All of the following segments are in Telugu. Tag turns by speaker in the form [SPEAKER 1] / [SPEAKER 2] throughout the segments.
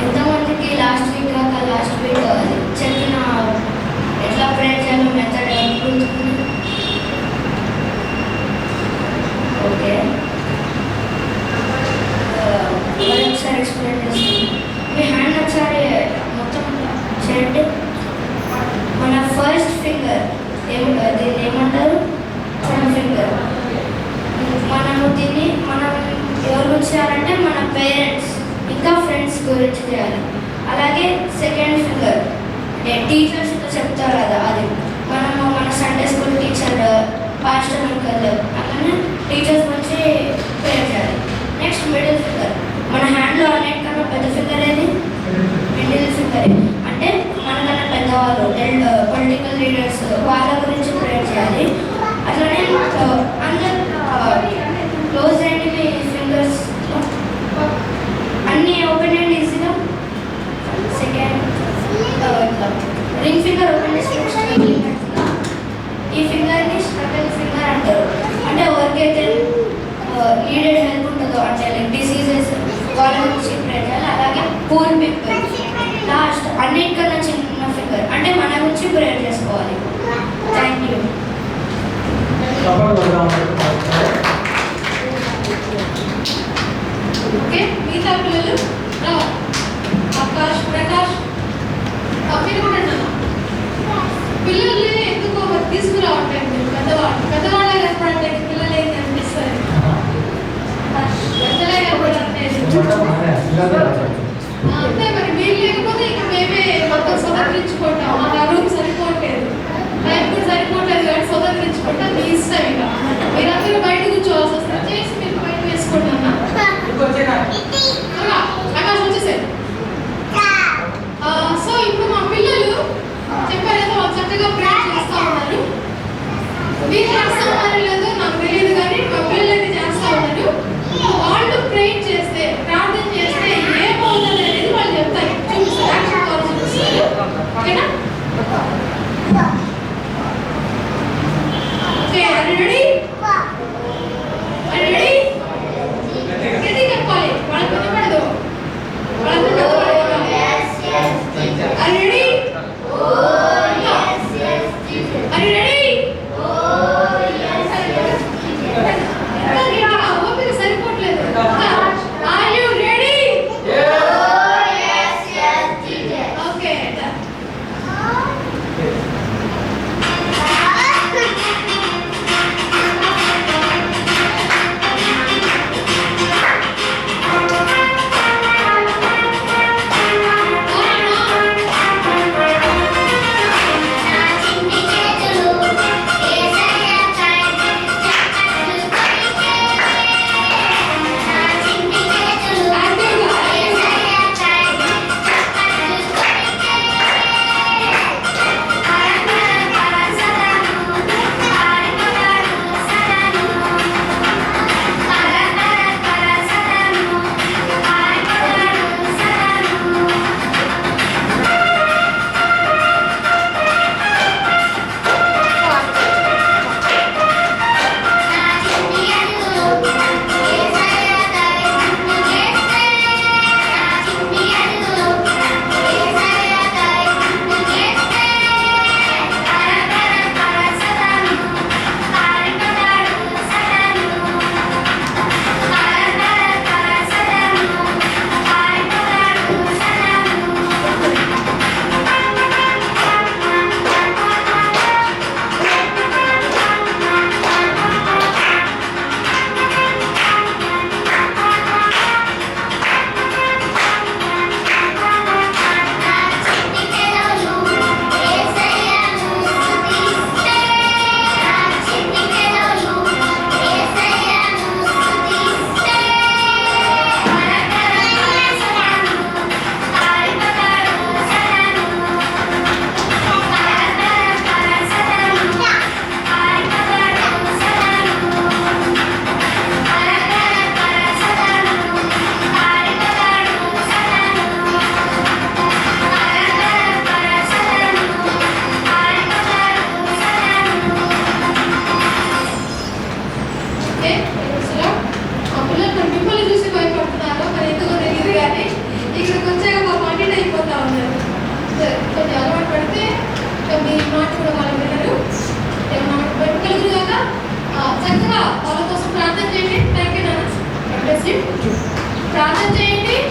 [SPEAKER 1] ఎంతమందికి లాస్ట్ వీక్ చెప్పిన ఎట్లా ప్రేర్ చేయాలో మెథడ్ గుర్తుంది? ఓకే, ఒకసారి ఎక్స్ప్లెయిన్ చేస్తాను. మీ హ్యాండ్ ఒకసారి మొత్తం చేయండి. మన ఫస్ట్ ఫింగర్ దీన్ని ఏమంటారు? Front finger. మనం ఎవరు గురించి చేయాలంటే మన పేరెంట్స్ ఇంకా ఫ్రెండ్స్ గురించి చేయాలి. అలాగే సెకండ్ ఫింగర్ అంటే టీచర్స్తో చెప్తారు కదా, అది మన Sunday school teacher, pastor uncle, అలానే టీచర్స్ గురించి ప్రేర్ చేయాలి. Next middle finger. మన హ్యాండ్లో అన్నిటికన్నా పెద్ద ఫింగర్ ఏది? Middle finger. అంటే మనకన్నా పెద్దవాళ్ళు, పొలిటికల్ లీడర్స్, వాళ్ళ గురించి ప్రేర్ చేయాలి. అట్లనే అందరు క్లోజ్ అయ్యండి. మీ ఫింగర్స్ అన్నీ ఓపెన్ చేయండి ఈజీగా. సెకండ్ రింగ్ ఫింగర్ ఓపెన్ చేసి ఈ ఫింగర్ని స్ట్రగల్ ఫింగర్ అంటారు. అంటే ఎవరికైతే నీడెడ్ హెల్ప్ ఉంటుందో, అంటే లైక్ డిసీజెస్, వాళ్ళ గురించి ప్రేర్ చేయాలి. అలాగే పూర్ పీపుల్. లాస్ట్ అన్నిటికన్నా చిన్న ఫింగర్, అంటే మన గురించి ప్రేర్ చేసుకోవాలి. Thank you.
[SPEAKER 2] ఓకే, మిగతా పిల్లలు ఆకాష్, ప్రకాష్, మీరు కూడా పిల్లల్ని ఎందుకు తీసుకురావట్లేదు? మీరు పెద్దవాళ్ళే కనపడట్లేదు, పిల్లలు ఏం కనిపిస్తారు? పెద్దలే కనపడట్లేదు. అంతే మరి, మీరు లేకపోతే ఇక మేమే మొత్తం స్వతంత్రించుకుంటాం. మాకు ఆ రూమ్ సరిపోవట్లేదు, టైం కూడా సరిపోవట్లేదు కాబట్టి స్వతంత్రించుకుంటాం. మీ ఇష్టం. ఇక మీరందరూ బయట కూర్చోవాల్సి వస్తుంది. చేసి మీరు బయట వేసుకుంటున్నా. ఆకాశం వచ్చేసారు. సో ఇప్పుడు మా పిల్లలు చెప్పారు కదా, వాళ్ళు చక్కగా ప్రేర్ చేస్తూ ఉన్నారు. మీరు చేస్తూ ఉన్నారో లేదో నాకు తెలియదు, కానీ మా పిల్లలు అయితే చేస్తూ ఉన్నారు. వాళ్ళు ప్రేర్ చేస్తే, ప్రార్థన చేస్తే ఏమవుతుంది అనేది వాళ్ళు చెప్తారు. చూపిస్తారు, యాక్షన్ ద్వారా చూపిస్తారు. ఓకేనా? Okay, ready? రెడీ? చెప్పాలి, వాళ్ళకి వినపడదు.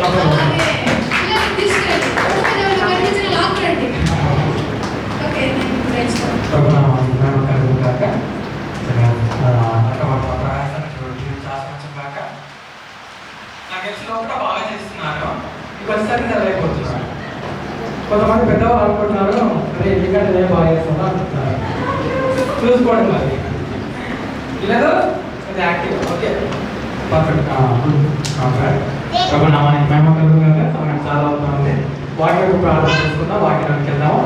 [SPEAKER 2] అలాగే పిల్లల్ని తీసుకెళ్ళి ఎవరు కనిపించిన లాక్ రండి. ఓకే నేను ప్రైజ్
[SPEAKER 3] బాగా చేస్తున్నారు. వచ్చేసరికి నెలైపోతున్నారు. కొంతమంది పెద్దవాళ్ళు అనుకుంటున్నారు అదే ఎందుకంటే నేను బాగా చేస్తున్నా అంటున్నారు. చూసుకోవడం అది లేదు అది యాక్టివ్. Okay perfect. నామానికి మేము కలుగుతుంది సమయం చాలా అవుతుంది. వాక్యం ప్రార్థన చేసుకుందాం. వాక్యానికి వెళ్దాము.